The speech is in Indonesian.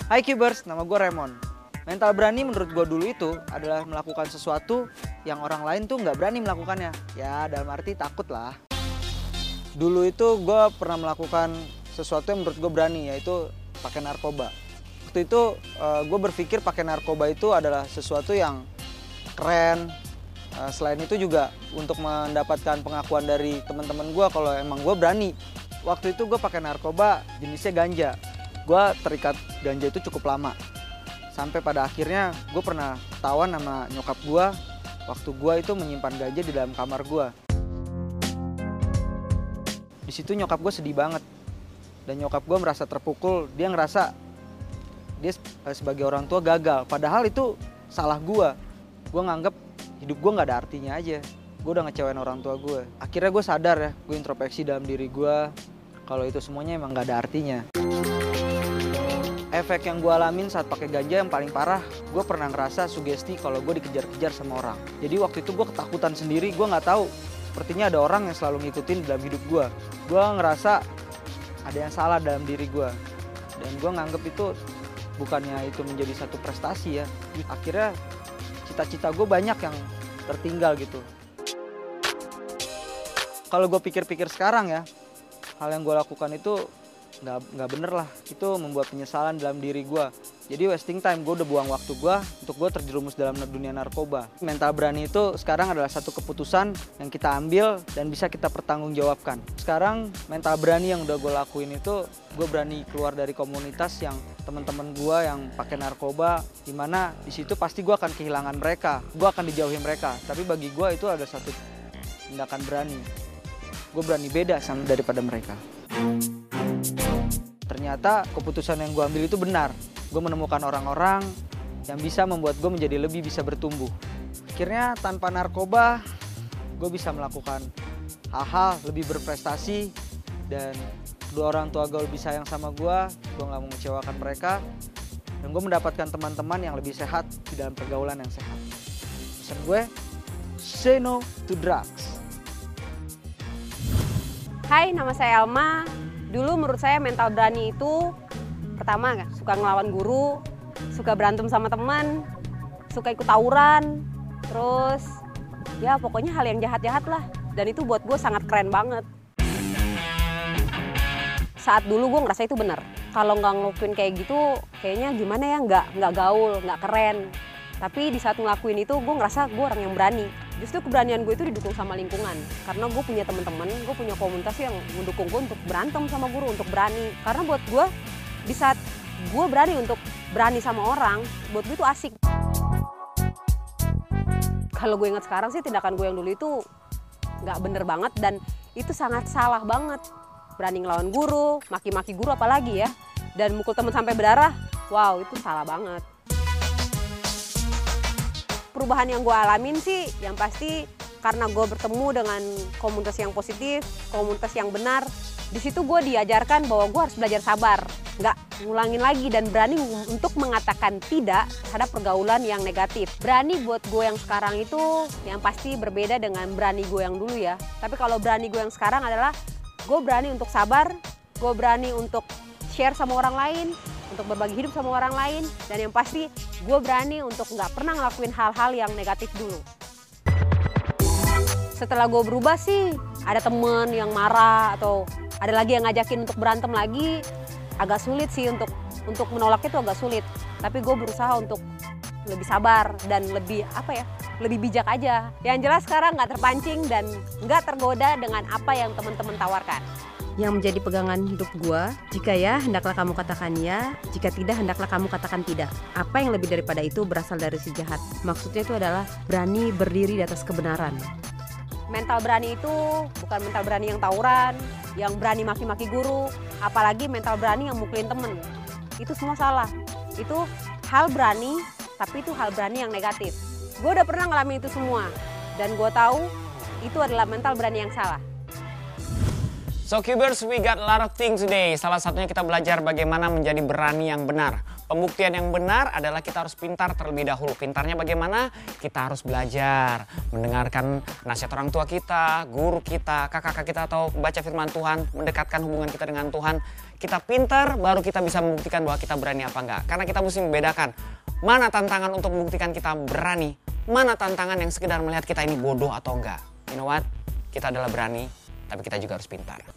Hai Kibers, nama gue Raymond. Mental berani menurut gue dulu itu adalah melakukan sesuatu yang orang lain tuh nggak berani melakukannya. Ya dalam arti takut lah. Dulu itu gue pernah melakukan sesuatu yang menurut gue berani, yaitu pakai narkoba. Waktu itu gue berpikir pakai narkoba itu adalah sesuatu yang keren. Selain itu juga untuk mendapatkan pengakuan dari teman-teman gue kalau emang gue berani. Waktu itu gue pakai narkoba jenisnya ganja. Gue terikat ganja itu cukup lama. Sampai pada akhirnya gue pernah ketahuan sama nyokap gue waktu gue itu menyimpan ganja di dalam kamar gue. Di situ nyokap gue sedih banget. Dan nyokap gue merasa terpukul, dia ngerasa dia sebagai orang tua gagal. Padahal itu salah gue. Gue nganggep hidup gue gak ada artinya aja. Gue udah ngecewain orang tua gue. Akhirnya gue sadar ya, gue introspeksi dalam diri gue kalau itu semuanya emang gak ada artinya. Efek yang gue alamin saat pakai ganja yang paling parah, gue pernah ngerasa sugesti kalau gue dikejar-kejar sama orang. Jadi waktu itu gue ketakutan sendiri, gue nggak tahu. Sepertinya ada orang yang selalu ngikutin dalam hidup gue. Gue ngerasa ada yang salah dalam diri gue. Dan gue nganggep itu bukannya itu menjadi satu prestasi ya. Akhirnya cita-cita gue banyak yang tertinggal gitu. Kalau gue pikir-pikir sekarang ya, hal yang gue lakukan itu nggak bener lah. Itu membuat penyesalan dalam diri gue. Jadi wasting time, gue udah buang waktu gue untuk gue terjerumus dalam dunia narkoba. Mental berani itu sekarang adalah satu keputusan yang kita ambil dan bisa kita pertanggungjawabkan. Sekarang mental berani yang udah gue lakuin itu, gue berani keluar dari komunitas yang teman-teman gue yang pakai narkoba, dimana di situ pasti gue akan kehilangan mereka, gue akan dijauhi mereka. Tapi bagi gue itu ada satu tindakan berani. Gue berani beda sama daripada mereka. Ternyata keputusan yang gue ambil itu benar. Gue menemukan orang-orang yang bisa membuat gue menjadi lebih bisa bertumbuh. Akhirnya tanpa narkoba, gue bisa melakukan hal-hal lebih berprestasi. Dan kedua orang tua gue lebih sayang sama gue gak mau mengecewakan mereka. Dan gue mendapatkan teman-teman yang lebih sehat di dalam pergaulan yang sehat. Pesan gue, say no to drugs. Hai, nama saya Elma. Dulu menurut saya mental berani itu pertama suka ngelawan guru, suka berantem sama teman, suka ikut tawuran, terus ya pokoknya hal yang jahat-jahat lah. Dan itu buat gue sangat keren banget. Saat dulu gue ngerasa itu benar. Kalau nggak ngelakuin kayak gitu, kayaknya gimana ya, nggak gaul, nggak keren. Tapi di saat ngelakuin itu gue ngerasa gue orang yang berani. Justru keberanian gue itu didukung sama lingkungan. Karena gue punya teman-teman, gue punya komunitas yang mendukung gue untuk berantem sama guru, untuk berani. Karena buat gue, di saat gue berani untuk berani sama orang, buat gue itu asik. Kalau gue ingat sekarang sih, tindakan gue yang dulu itu nggak bener banget dan itu sangat salah banget. Berani ngelawan guru, maki-maki guru apalagi ya. Dan mukul teman sampai berdarah, wow itu salah banget. Perubahan yang gue alamin sih, yang pasti karena gue bertemu dengan komunitas yang positif, komunitas yang benar. Di situ gue diajarkan bahwa gue harus belajar sabar, nggak ngulangin lagi dan berani untuk mengatakan tidak terhadap pergaulan yang negatif. Berani buat gue yang sekarang itu yang pasti berbeda dengan berani gue yang dulu ya. Tapi kalau berani gue yang sekarang adalah gue berani untuk sabar, gue berani untuk share sama orang lain, untuk berbagi hidup sama orang lain, dan yang pasti gue berani untuk nggak pernah ngelakuin hal-hal yang negatif dulu. Setelah gue berubah sih, ada temen yang marah atau ada lagi yang ngajakin untuk berantem lagi, agak sulit sih untuk menolak itu agak sulit. Tapi gue berusaha untuk lebih sabar dan lebih lebih bijak aja. Yang jelas sekarang nggak terpancing dan nggak tergoda dengan apa yang teman-teman tawarkan. Yang menjadi pegangan hidup gua, jika ya hendaklah kamu katakan ya, jika tidak hendaklah kamu katakan tidak. Apa yang lebih daripada itu berasal dari si jahat. Maksudnya itu adalah berani berdiri di atas kebenaran. Mental berani itu bukan mental berani yang tawuran, yang berani maki-maki guru, apalagi mental berani yang mukulin temen. Itu semua salah. Itu hal berani, tapi itu hal berani yang negatif. Gue udah pernah ngalamin itu semua, dan gue tahu itu adalah mental berani yang salah. So Cubers, we got a lot of things today. Salah satunya kita belajar bagaimana menjadi berani yang benar. Pembuktian yang benar adalah kita harus pintar terlebih dahulu. Pintarnya bagaimana? Kita harus belajar, mendengarkan nasihat orang tua kita, guru kita, kakak-kakak kita, atau baca firman Tuhan, mendekatkan hubungan kita dengan Tuhan. Kita pintar, baru kita bisa membuktikan bahwa kita berani apa enggak. Karena kita mesti membedakan mana tantangan untuk membuktikan kita berani, mana tantangan yang sekedar melihat kita ini bodoh atau enggak. You know what? Kita adalah berani, tapi kita juga harus pintar.